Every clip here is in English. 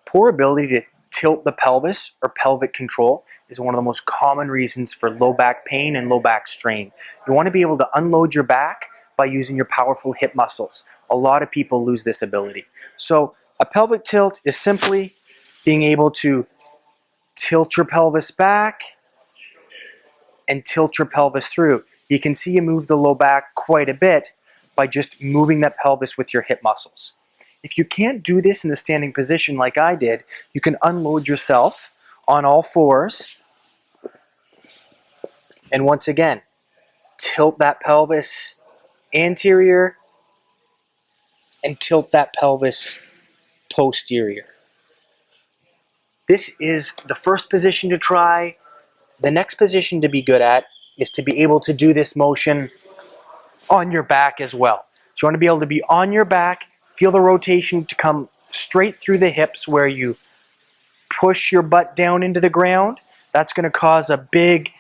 Poor ability to tilt the pelvis or pelvic control is one of the most common reasons for low back pain and low back strain. You want to be able to unload your back by using your powerful hip muscles. A lot of people lose this ability. So a pelvic tilt is simply being able to tilt your pelvis back and tilt your pelvis through. You can see you move the low back quite a bit by just moving that pelvis with your hip muscles. If you can't do this in the standing position like I did, you can unload yourself on all fours. And once again, tilt that pelvis anterior and tilt that pelvis posterior. This is the first position to try. The next position to be good at is to be able to do this motion on your back as well. So you want to be able to be on your back, feel the rotation to come straight through the hips where you push your butt down into the ground. That's going to cause a big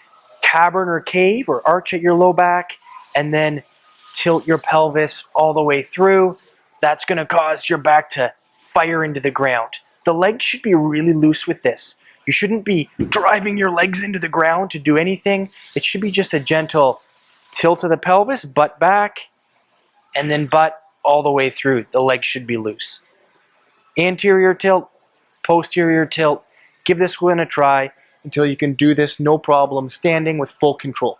cavern or cave or arch at your low back, and then tilt your pelvis all the way through. That's going to cause your back to fire into the ground. The legs should be really loose with this. You shouldn't be driving your legs into the ground to do anything. It should be just a gentle tilt of the pelvis, butt back, and then butt all the way through. The legs should be loose. Anterior tilt, posterior tilt. Give this one a try until you can do this no problem standing with full control.